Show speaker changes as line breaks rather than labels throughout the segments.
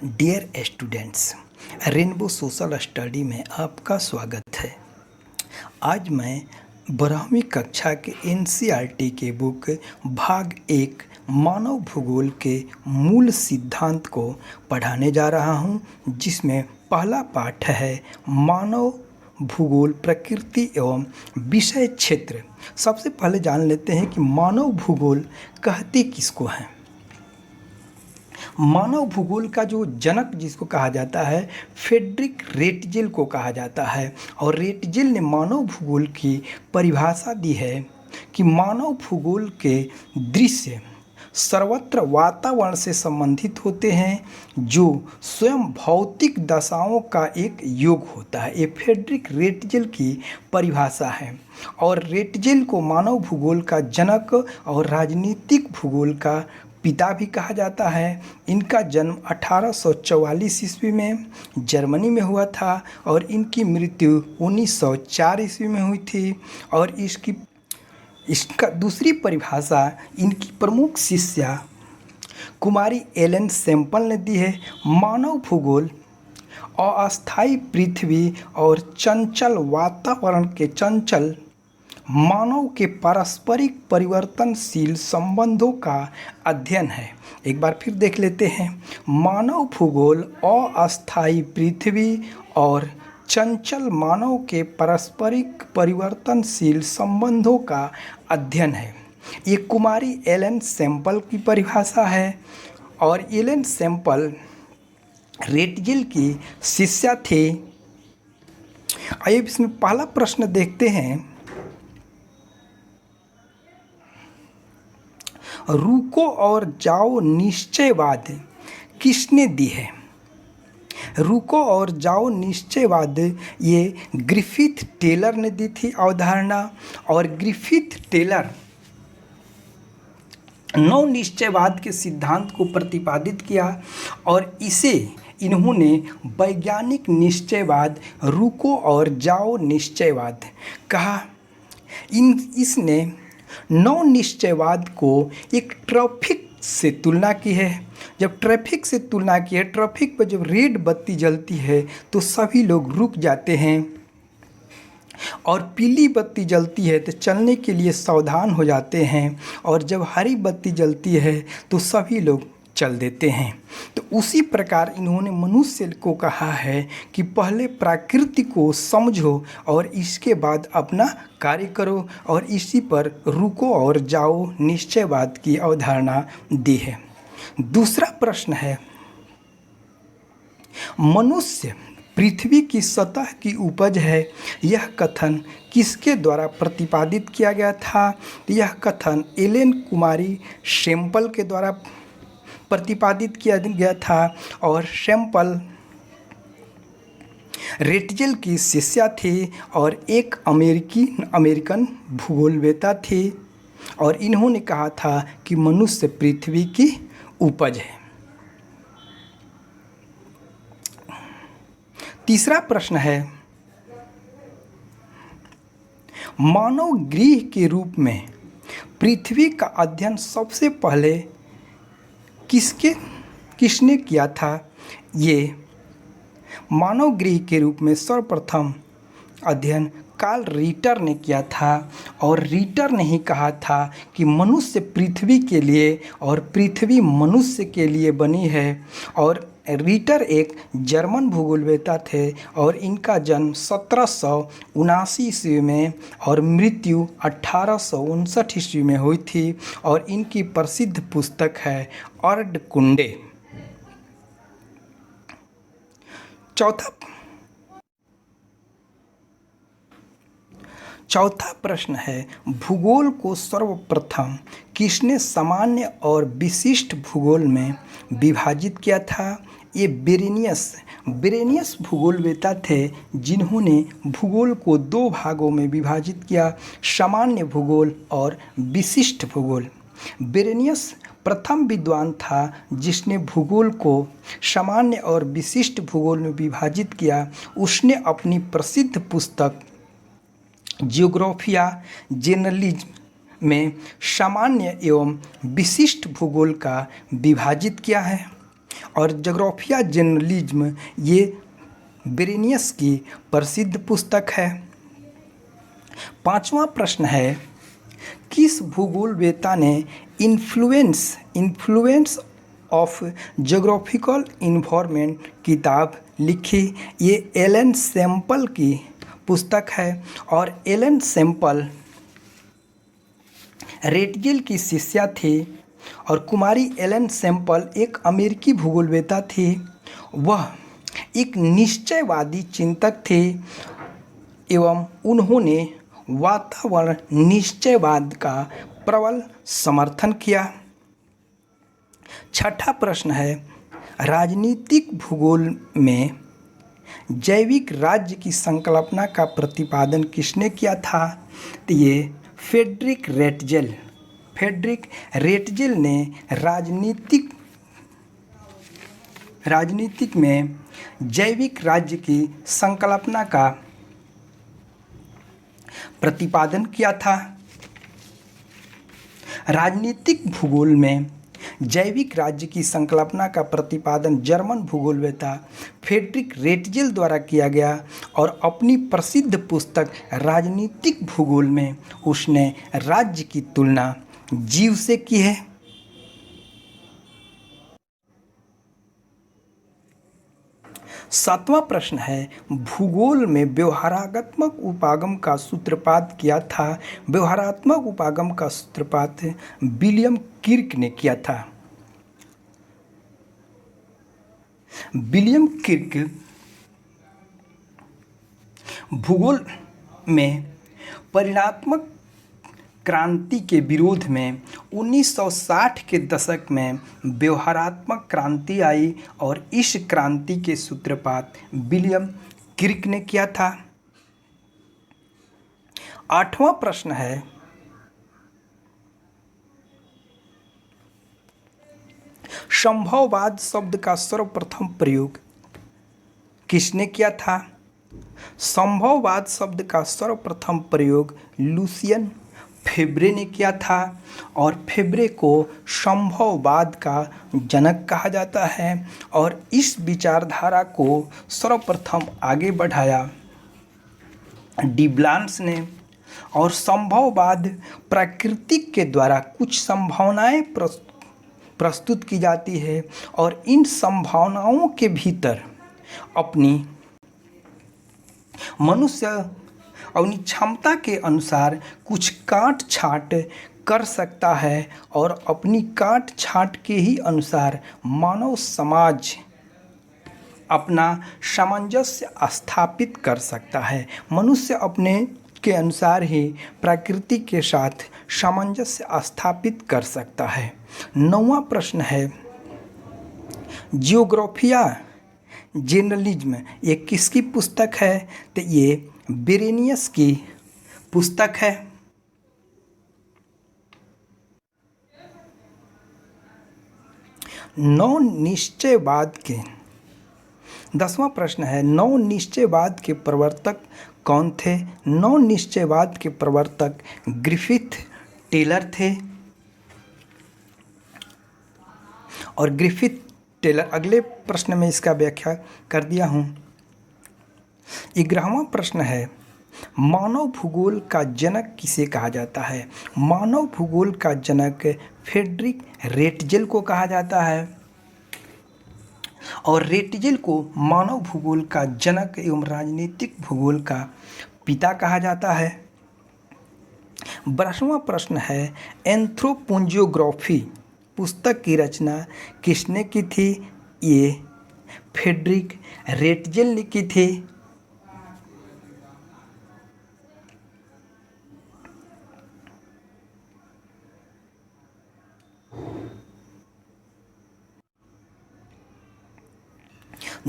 Dear students, rainbow social study में आपका स्वागत है। आज मैं 12वीं कक्षा के एनसीईआरटी के बुक भाग 1 मानव भूगोल के मूल सिद्धांत को पढ़ाने जा रहा हूं, जिसमें पहला पाठ है मानव भूगोल प्रकृति एवं विषय क्षेत्र। सबसे पहले जान लेते हैं कि मानव भूगोल कहते किसको हैं। मानव भूगोल का जो जनक जिसको कहा जाता है फ्रेडरिक रेटजेल को कहा जाता है, और रेटजेल ने मानव भूगोल की परिभाषा दी है कि मानव भूगोल के दृश्य सर्वत्र वातावरण से संबंधित होते हैं, जो स्वयं भौतिक दशाओं का एक योग होता है। ये फ्रेडरिक रेटजेल की परिभाषा है, और रेटजेल को मानव भूगोल का जनक और राजनीतिक भूगोल का पिता भी कहा जाता है। इनका जन्म 1844 ईस्वी में जर्मनी में हुआ था, और इनकी मृत्यु 1904 ईस्वी में हुई थी। और इसका दूसरी परिभाषा इनकी प्रमुख शिष्या कुमारी एलन सैंपल ने दी है। मानव भूगोल अस्थायी पृथ्वी और चंचल वातावरण के चंचल मानव के पारस्परिक परिवर्तनशील संबंधों का अध्ययन है। एक बार फिर देख लेते हैं। मानव भूगोल अस्थायी पृथ्वी और चंचल मानव के पारस्परिक परिवर्तनशील संबंधों का अध्ययन है। ये कुमारी एलन सैंपल की परिभाषा है, और एलन सैंपल रेटजेल की शिष्या थे। आइए इसमें पहला प्रश्न देखते हैं। रुको और जाओ निश्चयवाद किसने दी है? रुको और जाओ निश्चयवाद ये ग्रिफिथ टेलर ने दी थी अवधारणा, और ग्रिफिथ टेलर नव निश्चयवाद के सिद्धांत को प्रतिपादित किया, और इसे इन्होंने वैज्ञानिक निश्चयवाद रुको और जाओ निश्चयवाद कहा। इसने नव निश्चयवाद को एक ट्रैफिक से तुलना की है। जब ट्रैफिक से तुलना की है, ट्रैफिक पर जब रेड बत्ती जलती है तो सभी लोग रुक जाते हैं, और पीली बत्ती जलती है तो चलने के लिए सावधान हो जाते हैं, और जब हरी बत्ती जलती है तो सभी लोग चल देते हैं। तो उसी प्रकार इन्होंने मनुष्य को कहा है कि पहले प्रकृति को समझो और इसके बाद अपना कार्य करो, और इसी पर रुको और जाओ निश्चयवाद की अवधारणा दी है। दूसरा प्रश्न है, मनुष्य पृथ्वी की सतह की उपज है, यह कथन किसके द्वारा प्रतिपादित किया गया था? यह कथन एलेन कुमारी सैंपल के द्वारा प्रतिपादित किया गया था, और सैंपल रेटजेल की शिष्या थी और एक अमेरिकन भूगोलवेत्ता थे, और इन्होंने कहा था कि मनुष्य पृथ्वी की उपज है। तीसरा प्रश्न है, मानव गृह के रूप में पृथ्वी का अध्ययन सबसे पहले किसने किया था? ये मानव गृह के रूप में सर्वप्रथम अध्ययन कार्ल रिटर ने किया था, और रिटर ने ही कहा था कि मनुष्य पृथ्वी के लिए और पृथ्वी मनुष्य के लिए बनी है। और रिटर एक जर्मन भूगोलवेत्ता थे, और इनका जन्म 1779 ईस्वी में और मृत्यु 1859 ईस्वी में हुई थी, और इनकी प्रसिद्ध पुस्तक है अर्धकुंडे। चौथा प्रश्न है, भूगोल को सर्वप्रथम किसने सामान्य और विशिष्ट भूगोल में विभाजित किया था? ये बेरेनियस भूगोलवेत्ता थे, जिन्होंने भूगोल को दो भागों में विभाजित किया, सामान्य भूगोल और विशिष्ट भूगोल। बेरेनियस प्रथम विद्वान था जिसने भूगोल को सामान्य और विशिष्ट भूगोल में विभाजित किया। उसने अपनी प्रसिद्ध पुस्तक जियोग्राफिया जेनरलिज्म में सामान्य एवं विशिष्ट भूगोल का विभाजित किया है। और जोग्राफिया जर्नलिज्म ये बेरेनियस की प्रसिद्ध पुस्तक है। पांचवा प्रश्न है, किस भूगोलवेत्ता ने इन्फ्लुएंस ऑफ जोग्राफिकल इन्वायरमेंट किताब लिखी? ये एलन सैम्पल की पुस्तक है और एलन सैम्पल रेटजिल की शिष्या थी और कुमारी एलन सैम्पल एक अमेरिकी भूगोलवेत्ता थी। वह एक निश्चयवादी चिंतक थे एवं उन्होंने वातावरण निश्चयवाद का प्रबल समर्थन किया। छठा प्रश्न है, राजनीतिक भूगोल में जैविक राज्य की संकल्पना का प्रतिपादन किसने किया था? तो ये फ्रेडरिक रेटजेल ने राजनीतिक में जैविक राज्य की संकल्पना का प्रतिपादन किया था। राजनीतिक भूगोल में जैविक राज्य की संकल्पना का प्रतिपादन जर्मन भूगोलवेत्ता फ्रेडरिक रेटजेल द्वारा किया गया और अपनी प्रसिद्ध पुस्तक राजनीतिक भूगोल में उसने राज्य की तुलना जीव से की है। सातवां प्रश्न है, भूगोल में व्यवहारात्मक उपागम का सूत्रपात किया था? व्यवहारात्मक उपागम का सूत्रपात विलियम किर्क ने किया था। विलियम किर्क भूगोल में परिणात्मक क्रांति के विरोध में 1960 के दशक में व्यवहारात्मक क्रांति आई और इस क्रांति के सूत्रपात विलियम किर्क ने किया था। आठवां प्रश्न है, संभववाद शब्द का सर्वप्रथम प्रयोग किसने किया था? संभववाद शब्द का सर्वप्रथम प्रयोग लुसियन फेब्रे ने किया था और फेब्रे को संभववाद का जनक कहा जाता है और इस विचारधारा को सर्वप्रथम आगे बढ़ाया डिब्लान्स ने। और संभववाद प्रकृति के द्वारा कुछ संभावनाएं प्रस्तुत की जाती है और इन संभावनाओं के भीतर मनुष्य अपनी क्षमता के अनुसार कुछ काट छांट कर सकता है और अपनी काट छांट के ही अनुसार मानव समाज अपना सामंजस्य स्थापित कर सकता है। मनुष्य अपने के अनुसार ही प्रकृति के साथ सामंजस्य स्थापित कर सकता है। नौवां प्रश्न है, जियोग्राफिया जर्नलिज्म ये किसकी पुस्तक है? तो ये बेरेनियस की पुस्तक है। नौ निश्चयवाद के 10वां प्रश्न है, नौ निश्चयवाद के प्रवर्तक कौन थे? नौ निश्चयवाद के प्रवर्तक ग्रिफिथ टेलर थे और ग्रिफिथ टेलर अगले प्रश्न में इसका व्याख्या कर दिया हूँ। 11वां प्रश्न है, मानव भूगोल का जनक किसे कहा जाता है? मानव भूगोल का जनक फ्रेडरिक रेटजेल को कहा जाता है और रेटजेल को मानव भूगोल का जनक एवं राजनीतिक भूगोल का पिता कहा जाता है। 12वां प्रश्न है, एंथ्रोपोजियोग्राफी पुस्तक की रचना किसने की थी? ये फ्रेडरिक रेटजेल ने की थी।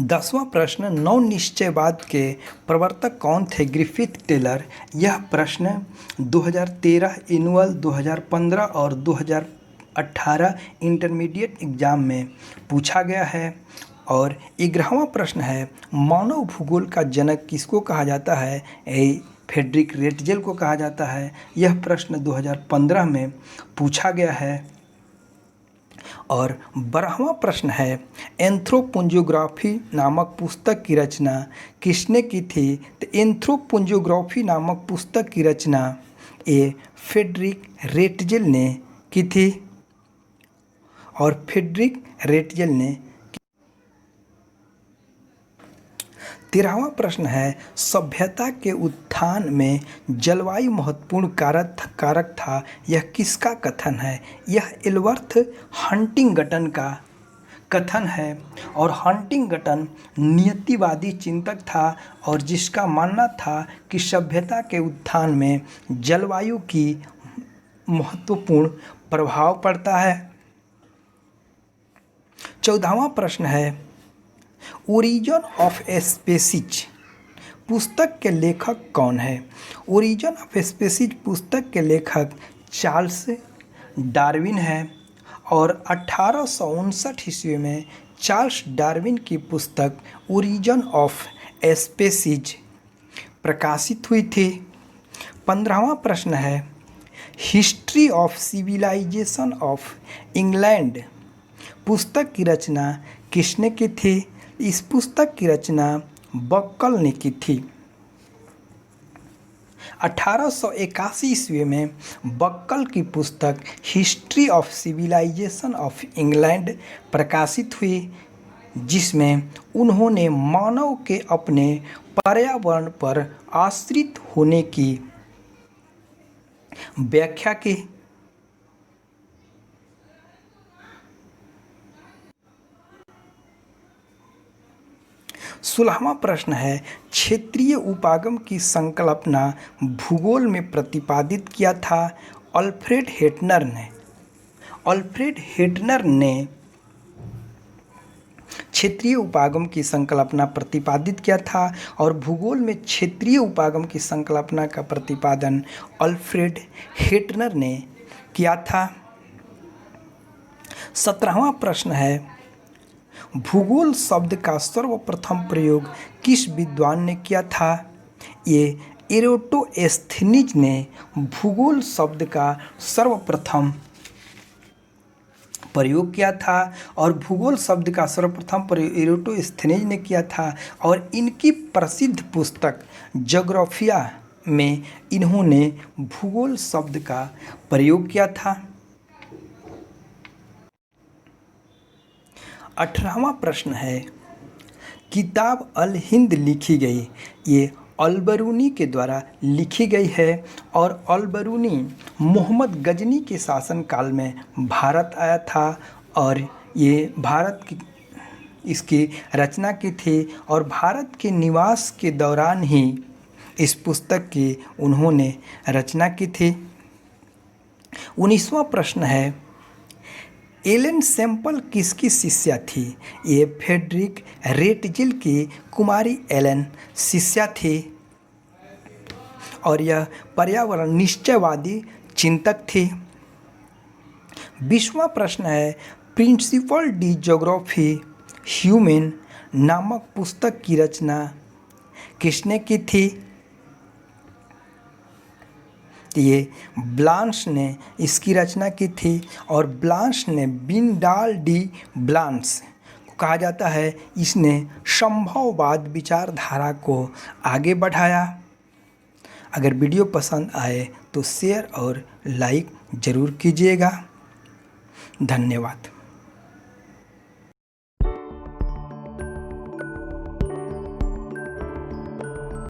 दसवां प्रश्न, नौ निश्चयवाद के प्रवर्तक कौन थे? Griffith Taylor. यह प्रश्न 2013 एनुअल, 2015 और 2018 इंटरमीडिएट एग्जाम में पूछा गया है। और 11वां प्रश्न है, मानव भूगोल का जनक किसको कहा जाता है? फ्रेडरिक रेटजेल को कहा जाता है। यह प्रश्न 2015 में पूछा गया है। और 12वां प्रश्न है, एंथ्रोपोंजियोग्राफी नामक पुस्तक की रचना किसने की थी? तो एंथ्रोपोंजियोग्राफी नामक पुस्तक की रचना ये फ्रेडरिक रेटजेल ने की थी। और फ्रेडरिक रेटजेल ने 13वां प्रश्न है, सभ्यता के उत्थान में जलवायु महत्वपूर्ण कारक था, यह किसका कथन है? यह एल्बर्ट हंटिंगटन का कथन है। और हंटिंगटन नियतिवादी चिंतक था और जिसका मानना था कि सभ्यता के उत्थान में जलवायु की महत्वपूर्ण प्रभाव पड़ता है। 14वां प्रश्न है, ओरिजिन ऑफ स्पीसीज पुस्तक के लेखक कौन है? ओरिजिन ऑफ स्पीसीज पुस्तक के लेखक चार्ल्स डार्विन है। और 1859 ईस्वी में चार्ल्स डार्विन की पुस्तक ओरिजिन ऑफ स्पीसीज प्रकाशित हुई थी। 15वां प्रश्न है, history of civilisation of England पुस्तक की रचना किसने की थी? इस पुस्तक की रचना बक्कल ने की थी। 1881 ईस्वी में बक्कल की पुस्तक history of civilisation of England प्रकाशित हुई, जिसमें उन्होंने मानव के अपने पर्यावरण पर आश्रित होने की व्याख्या की। 16वां प्रश्न है, क्षेत्रीय उपागम की संकल्पना भूगोल में प्रतिपादित किया था अल्फ्रेड हेटनर ने। अल्फ्रेड हेटनर ने क्षेत्रीय उपागम की संकल्पना प्रतिपादित किया था और भूगोल में क्षेत्रीय उपागम की संकल्पना का प्रतिपादन अल्फ्रेड हेटनर ने किया था। 17वां प्रश्न है, भूगोल शब्द का सर्वप्रथम प्रयोग किस विद्वान ने किया था? ये एरोटोस्थेनीज ने भूगोल शब्द का सर्वप्रथम प्रयोग किया था। और भूगोल शब्द का सर्वप्रथम प्रयोग एरोटोस्थेनीज ने किया था। और इनकी प्रसिद्ध पुस्तक ज्योग्राफिया में इन्होंने भूगोल शब्द का प्रयोग किया था। 18वां प्रश्न है, किताब अल हिंद लिखी गई, ये अल-बरूनी के द्वारा लिखी गई है। और अल-बरूनी मोहम्मद गजनी के शासनकाल में भारत आया था और ये भारत की इसकी रचना की थी और भारत के निवास के दौरान ही इस पुस्तक की उन्होंने रचना की थी। 19वां प्रश्न है, एलन सैंपल किसकी शिष्या थी? ये फ्रेडरिक रेटजेल की कुमारी एलन शिष्या थी और यह पर्यावरण निश्चयवादी चिंतक थी। 20वां प्रश्न है, प्रिंसिपल डी ज्योग्राफी ह्यूमन नामक पुस्तक की रचना किसने की थी? ये ब्लांश ने इसकी रचना की थी और ब्लांश ने बिंडाल डी ब्लांश को कहा जाता है। इसने संभववाद विचारधारा को आगे बढ़ाया। अगर वीडियो पसंद आए तो शेयर और लाइक ज़रूर कीजिएगा। धन्यवाद।